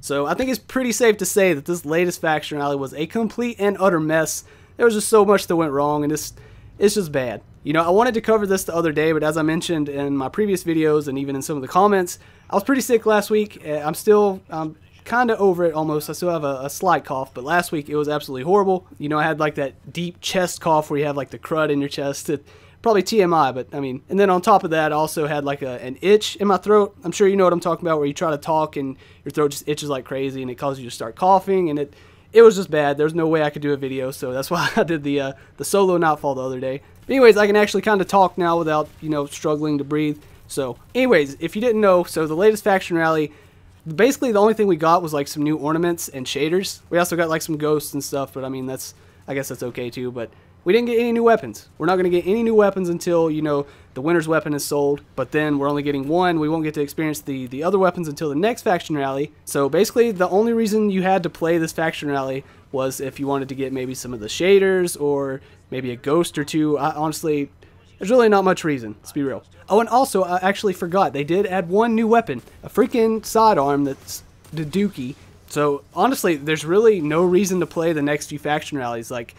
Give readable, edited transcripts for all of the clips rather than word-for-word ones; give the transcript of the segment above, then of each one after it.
So I think it's pretty safe to say that this latest faction rally was a complete and utter mess. There was just so much that went wrong, and it's just bad. You know, I wanted to cover this the other day, but as I mentioned in my previous videos and even in some of the comments, I was pretty sick last week. I'm kind of over it almost. I still have a slight cough, but last week it was absolutely horrible. You know, I had like that deep chest cough where you have like the crud in your chest. Probably TMI, but I mean, and then on top of that, I also had like an itch in my throat. I'm sure you know what I'm talking about, where you try to talk and your throat just itches like crazy and it causes you to start coughing, and it was just bad. There's no way I could do a video, so that's why I did the solo nightfall the other day. But anyways, I can actually kind of talk now without, you know, struggling to breathe. So anyways, if you didn't know, so the latest faction rally, basically the only thing we got was like some new ornaments and shaders. We also got like some ghosts and stuff, but I mean, I guess that's okay too, but we didn't get any new weapons. We're not going to get any new weapons until, you know, the winner's weapon is sold, but then we're only getting one. We won't get to experience the other weapons until the next faction rally. So basically the only reason you had to play this faction rally was if you wanted to get maybe some of the shaders or maybe a ghost or two. Honestly, there's really not much reason, let's be real. Oh, and also, I actually forgot, they did add one new weapon, a freaking sidearm that's the Dookie. So honestly, there's really no reason to play the next few faction rallies. Like,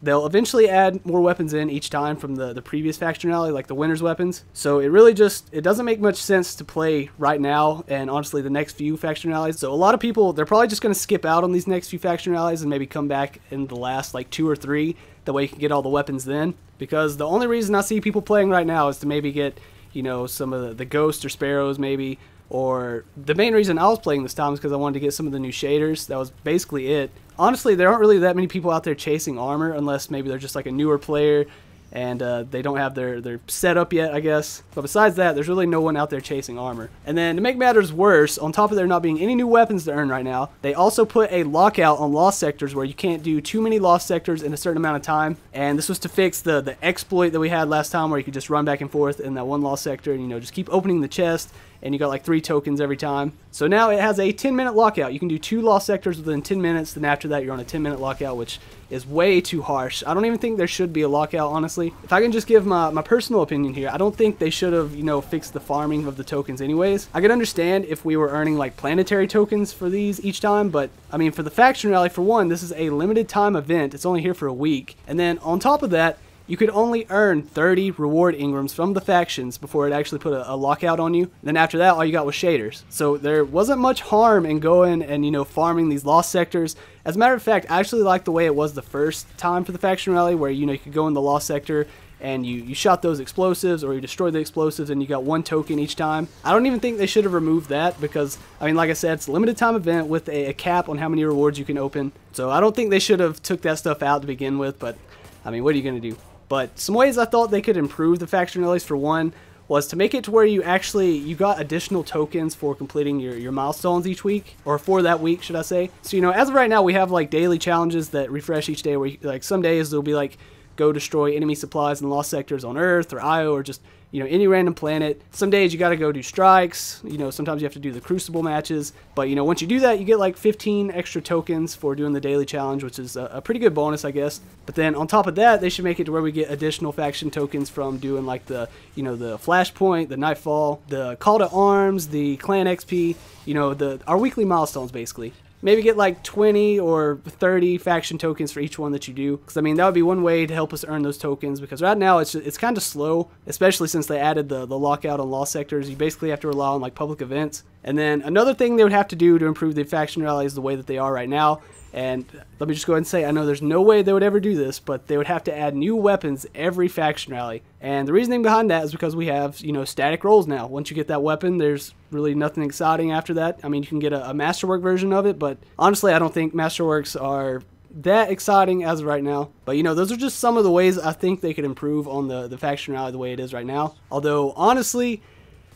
they'll eventually add more weapons in each time from the previous faction rally, like the winner's weapons. So it really it doesn't make much sense to play right now and honestly the next few faction rallies. So a lot of people, they're probably just going to skip out on these next few faction rallies and maybe come back in the last like 2 or 3. That way you can get all the weapons then. Because the only reason I see people playing right now is to maybe get, you know, some of the ghosts or sparrows maybe. Or the main reason I was playing this time is because I wanted to get some of the new shaders. That was basically it. Honestly, there aren't really that many people out there chasing armor unless maybe they're just like a newer player and they don't have their setup yet, I guess. But besides that, there's really no one out there chasing armor. And then to make matters worse, on top of there not being any new weapons to earn right now, they also put a lockout on lost sectors where you can't do too many lost sectors in a certain amount of time. And this was to fix the exploit that we had last time where you could just run back and forth in that one lost sector and, you know, just keep opening the chest. And you got like 3 tokens every time. So now it has a 10-minute lockout. You can do 2 lost sectors within 10 minutes. Then after that, you're on a 10-minute lockout, which is way too harsh. I don't even think there should be a lockout, honestly. If I can just give my personal opinion here, I don't think they should have, you know, fixed the farming of the tokens anyways. I could understand if we were earning like planetary tokens for these each time, but I mean, for the faction rally, for one, this is a limited time event. It's only here for a week. And then on top of that, you could only earn 30 reward Ingrams from the factions before it actually put a lockout on you. And then after that, all you got was shaders. So there wasn't much harm in going and, you know, farming these lost sectors. As a matter of fact, I actually like the way it was the first time for the faction rally where, you know, you could go in the lost sector and you shot those explosives or you destroyed the explosives and you got 1 token each time. I don't even think they should have removed that because, I mean, like I said, it's a limited time event with a cap on how many rewards you can open. So I don't think they should have took that stuff out to begin with, but, I mean, what are you going to do? But some ways I thought they could improve the faction rallies, for one, was to make it to where you got additional tokens for completing your milestones each week, or for that week, should I say. So, you know, as of right now, we have like daily challenges that refresh each day where, like, some days there'll be like, go destroy enemy supplies in lost sectors on Earth or Io or just, you know, any random planet. Some days you got to go do strikes. You know, sometimes you have to do the Crucible matches. But, you know, once you do that, you get like 15 extra tokens for doing the daily challenge, which is a pretty good bonus, I guess. But then on top of that, they should make it to where we get additional faction tokens from doing like the, you know, the Flashpoint, the Nightfall, the Call to Arms, the Clan XP, you know, our weekly milestones basically. Maybe get like 20 or 30 faction tokens for each one that you do. Because, I mean, that would be one way to help us earn those tokens. Because right now, it's kind of slow. Especially since they added the lockout on lost sectors. You basically have to rely on, like, public events. And then another thing they would have to do to improve the faction rallies the way that they are right now. And let me just go ahead and say, I know there's no way they would ever do this, but they would have to add new weapons every faction rally. And the reasoning behind that is because we have, you know, static rolls now. Once you get that weapon, there's really nothing exciting after that. I mean, you can get a Masterwork version of it, but honestly, I don't think Masterworks are that exciting as of right now. But, you know, those are just some of the ways I think they could improve on the faction rally the way it is right now. Although, honestly,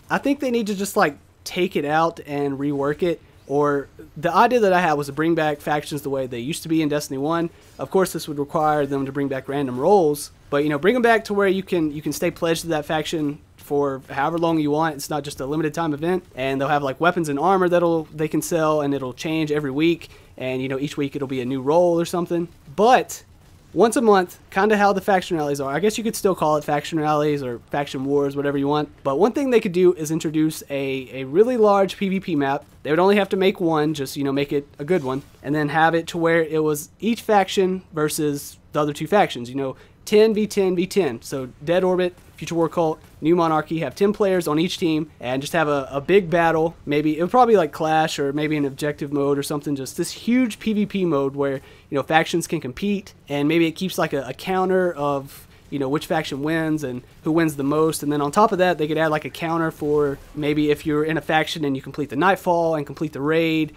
I think they need to just, like, take it out and rework it. Or the idea that I had was to bring back factions the way they used to be in Destiny 1. Of course, this would require them to bring back random roles, but, you know, bring them back to where you can stay pledged to that faction for however long you want. It's not just a limited time event, and they'll have like weapons and armor they can sell, and it'll change every week, and, you know, each week it'll be a new role or something. But once a month, kind of how the faction rallies are. I guess you could still call it faction rallies or faction wars, whatever you want. But one thing they could do is introduce a really large PvP map. They would only have to make one, just, you know, make it a good one. And then have it to where it was each faction versus the other two factions, you know, 10v10v10. So Dead Orbit, Future War Cult, New Monarchy, have 10 players on each team and just have a big battle. Maybe it would probably like Clash or maybe an objective mode or something. Just this huge PvP mode where, you know, factions can compete, and maybe it keeps like a counter of, you know, which faction wins and who wins the most. And then on top of that, they could add like a counter for maybe if you're in a faction and you complete the Nightfall and complete the raid,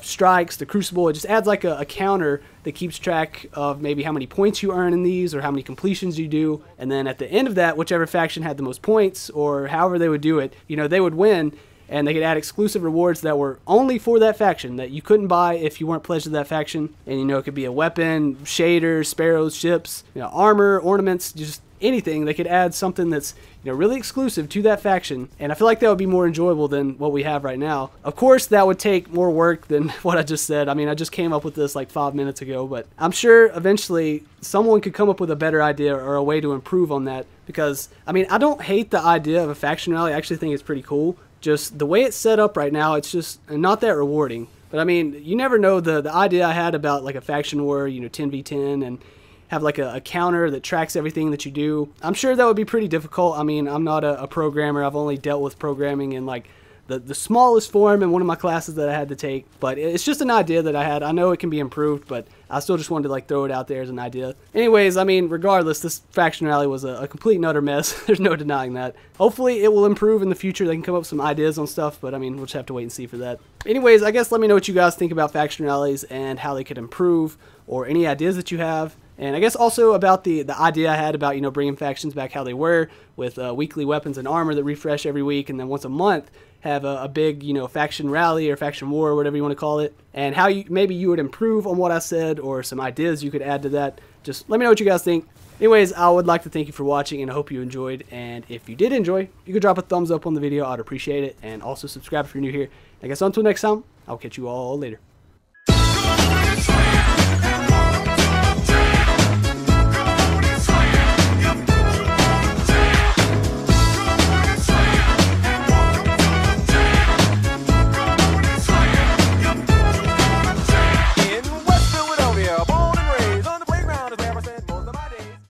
strikes, the Crucible. It just adds like a counter that keeps track of maybe how many points you earn in these or how many completions you do. And then at the end of that, whichever faction had the most points or however they would do it, you know, they would win. And they could add exclusive rewards that were only for that faction that you couldn't buy if you weren't pledged to that faction. And, you know, it could be a weapon, shaders, sparrows, ships, you know, armor, ornaments, just anything. They could add something that's, you know, really exclusive to that faction, and I feel like that would be more enjoyable than what we have right now. Of course, that would take more work than what I just said. I mean, I just came up with this like 5 minutes ago, but I'm sure eventually someone could come up with a better idea or a way to improve on that, because, I mean, I don't hate the idea of a faction rally. I actually think it's pretty cool. Just the way it's set up right now, it's just not that rewarding. But I mean, you never know. The idea I had about like a faction war, you know, 10v10, and have like a counter that tracks everything that you do. I'm sure that would be pretty difficult. I mean, I'm not a programmer. I've only dealt with programming in like the smallest form in one of my classes that I had to take. But it's just an idea that I had. I know it can be improved, but I still just wanted to like throw it out there as an idea. Anyways, I mean, regardless, this faction rally was a complete and utter mess. There's no denying that. Hopefully it will improve in the future. They can come up with some ideas on stuff, but I mean, we'll just have to wait and see for that. Anyways, I guess let me know what you guys think about faction rallies and how they could improve, or any ideas that you have. And I guess also about the idea I had about, you know, bringing factions back how they were, with weekly weapons and armor that refresh every week, and then once a month have a big, you know, faction rally or faction war, or whatever you want to call it, and how maybe you would improve on what I said, or some ideas you could add to that. Just let me know what you guys think. Anyways, I would like to thank you for watching, and I hope you enjoyed. And if you did enjoy, you could drop a thumbs up on the video. I'd appreciate it. And also subscribe if you're new here. I guess until next time, I'll catch you all later.